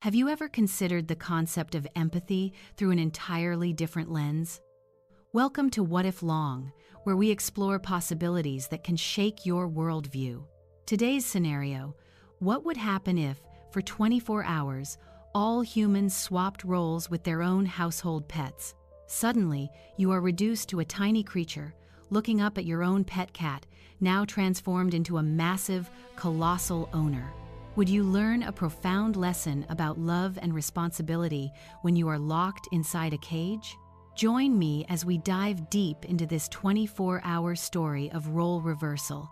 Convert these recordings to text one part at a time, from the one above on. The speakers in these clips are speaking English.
Have you ever considered the concept of empathy through an entirely different lens? Welcome to What If Long, where we explore possibilities that can shake your worldview. Today's scenario: what would happen if, for 24 hours, all humans swapped roles with their own household pets? Suddenly, you are reduced to a tiny creature, looking up at your own pet cat, now transformed into a massive, colossal owner. Would you learn a profound lesson about love and responsibility when you are locked inside a cage? Join me as we dive deep into this 24-hour story of role reversal.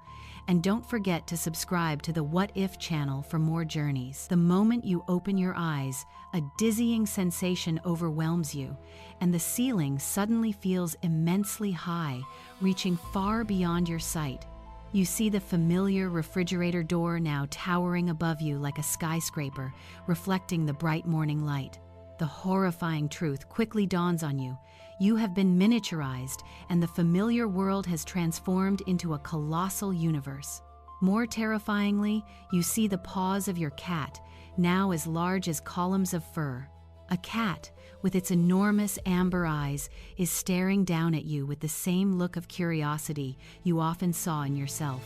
And don't forget to subscribe to the What If channel for more journeys. The moment you open your eyes, a dizzying sensation overwhelms you, and the ceiling suddenly feels immensely high, reaching far beyond your sight. You see the familiar refrigerator door now towering above you like a skyscraper, reflecting the bright morning light. The horrifying truth quickly dawns on you. You have been miniaturized, and the familiar world has transformed into a colossal universe. More terrifyingly, you see the paws of your cat, now as large as columns of fur. A cat, with its enormous amber eyes, is staring down at you with the same look of curiosity you often saw in yourself.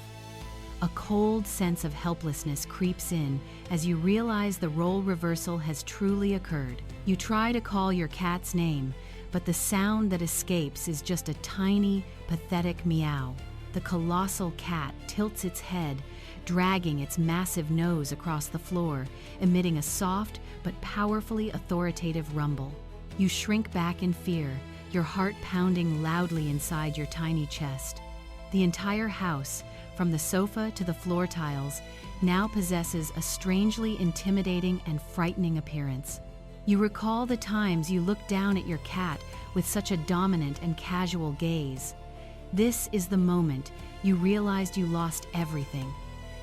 A cold sense of helplessness creeps in as you realize the role reversal has truly occurred. You try to call your cat's name, but the sound that escapes is just a tiny, pathetic meow. The colossal cat tilts its head, dragging its massive nose across the floor, emitting a soft but powerfully authoritative rumble. You shrink back in fear, your heart pounding loudly inside your tiny chest. The entire house, from the sofa to the floor tiles, now possesses a strangely intimidating and frightening appearance. You recall the times you looked down at your cat with such a dominant and casual gaze. This is the moment you realized you lost everything: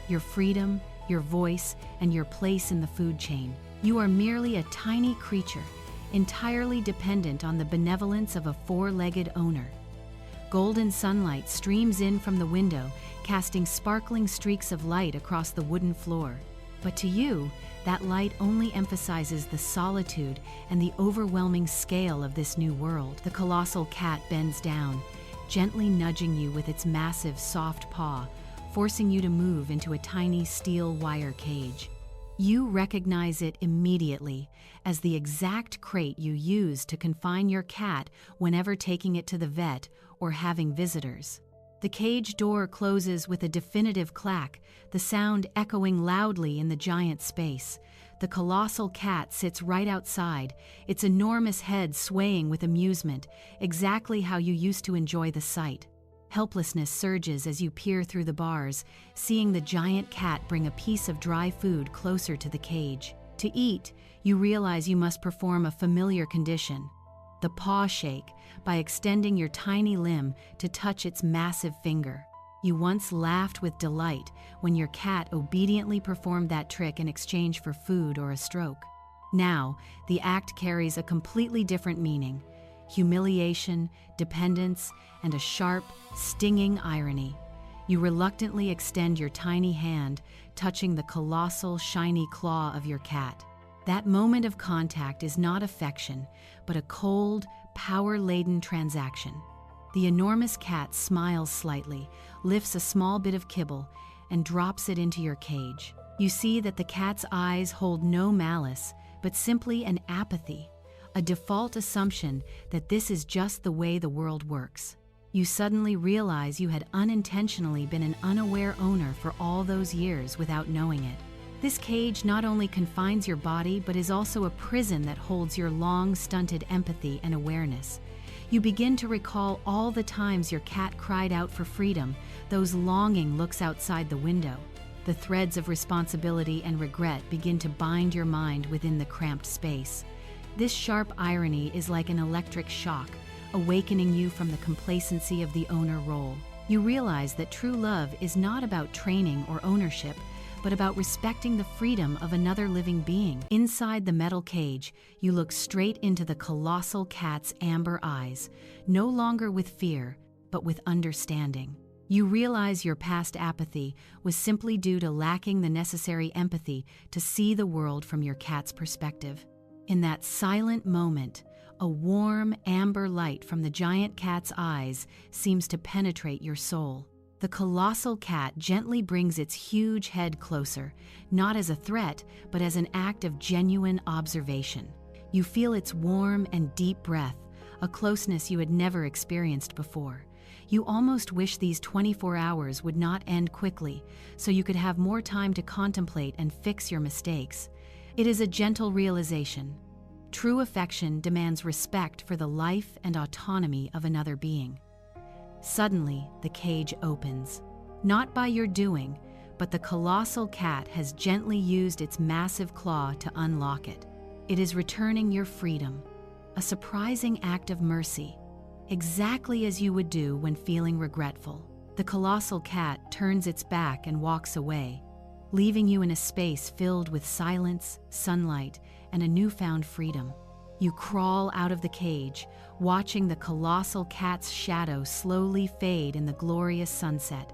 your freedom, your voice, and your place in the food chain. You are merely a tiny creature, entirely dependent on the benevolence of a four-legged owner. Golden sunlight streams in from the window, casting sparkling streaks of light across the wooden floor. But to you, that light only emphasizes the solitude and the overwhelming scale of this new world. The colossal cat bends down, gently nudging you with its massive, soft paw, forcing you to move into a tiny steel wire cage. You recognize it immediately as the exact crate you used to confine your cat whenever taking it to the vet or having visitors. The cage door closes with a definitive clack, the sound echoing loudly in the giant space. The colossal cat sits right outside, its enormous head swaying with amusement, exactly how you used to enjoy the sight. Helplessness surges as you peer through the bars, seeing the giant cat bring a piece of dry food closer to the cage. To eat, you realize you must perform a familiar condition: the paw shake, by extending your tiny limb to touch its massive finger. You once laughed with delight when your cat obediently performed that trick in exchange for food or a stroke. Now, the act carries a completely different meaning: humiliation, dependence, and a sharp, stinging irony. You reluctantly extend your tiny hand, touching the colossal, shiny claw of your cat. That moment of contact is not affection, but a cold, power-laden transaction. The enormous cat smiles slightly, lifts a small bit of kibble, and drops it into your cage. You see that the cat's eyes hold no malice, but simply an apathy, a default assumption that this is just the way the world works. You suddenly realize you had unintentionally been an unaware owner for all those years without knowing it. This cage not only confines your body, but is also a prison that holds your long-stunted empathy and awareness. You begin to recall all the times your cat cried out for freedom, those longing looks outside the window. The threads of responsibility and regret begin to bind your mind within the cramped space. This sharp irony is like an electric shock, awakening you from the complacency of the owner role. You realize that true love is not about training or ownership, but about respecting the freedom of another living being. Inside the metal cage, you look straight into the colossal cat's amber eyes, no longer with fear, but with understanding. You realize your past apathy was simply due to lacking the necessary empathy to see the world from your cat's perspective. In that silent moment, a warm, amber light from the giant cat's eyes seems to penetrate your soul. The colossal cat gently brings its huge head closer, not as a threat, but as an act of genuine observation. You feel its warm and deep breath, a closeness you had never experienced before. You almost wish these 24 hours would not end quickly, so you could have more time to contemplate and fix your mistakes. It is a gentle realization. True affection demands respect for the life and autonomy of another being. Suddenly, the cage opens. Not by your doing, but the colossal cat has gently used its massive claw to unlock it. It is returning your freedom, a surprising act of mercy. Exactly as you would do when feeling regretful. The colossal cat turns its back and walks away, leaving you in a space filled with silence, sunlight, and a newfound freedom. You crawl out of the cage, watching the colossal cat's shadow slowly fade in the glorious sunset.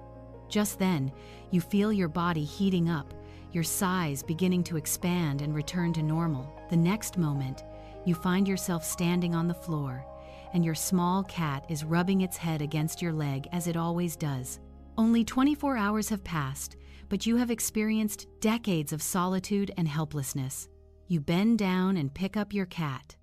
Just then, you feel your body heating up, your size beginning to expand and return to normal. The next moment, you find yourself standing on the floor, and your small cat is rubbing its head against your leg as it always does. Only 24 hours have passed, but you have experienced decades of solitude and helplessness. You bend down and pick up your cat.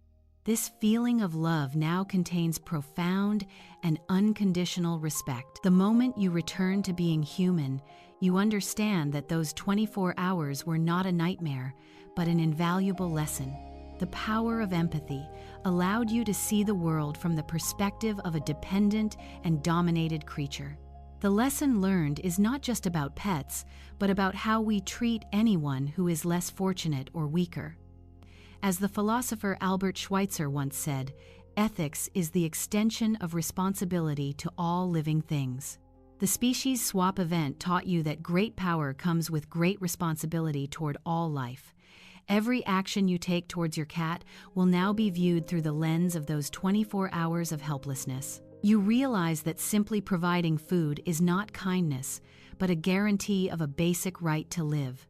This feeling of love now contains profound and unconditional respect. The moment you return to being human, you understand that those 24 hours were not a nightmare, but an invaluable lesson. The power of empathy allowed you to see the world from the perspective of a dependent and dominated creature. The lesson learned is not just about pets, but about how we treat anyone who is less fortunate or weaker. As the philosopher Albert Schweitzer once said, ethics is the extension of responsibility to all living things. The species swap event taught you that great power comes with great responsibility toward all life. Every action you take towards your cat will now be viewed through the lens of those 24 hours of helplessness. You realize that simply providing food is not kindness, but a guarantee of a basic right to live.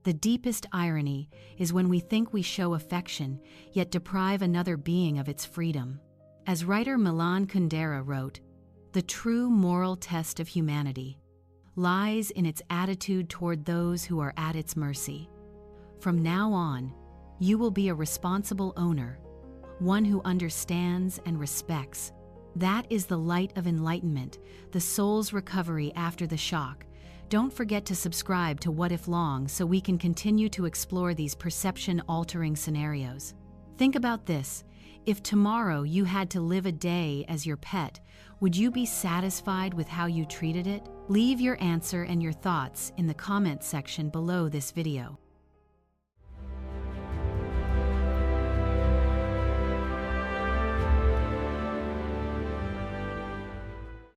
The deepest irony is when we think we show affection, yet deprive another being of its freedom. As writer Milan Kundera wrote, "The true moral test of humanity lies in its attitude toward those who are at its mercy. From now on, you will be a responsible owner, one who understands and respects. That is the light of enlightenment, the soul's recovery after the shock." Don't forget to subscribe to What If Long so we can continue to explore these perception-altering scenarios. Think about this. If tomorrow you had to live a day as your pet, would you be satisfied with how you treated it? Leave your answer and your thoughts in the comment section below this video.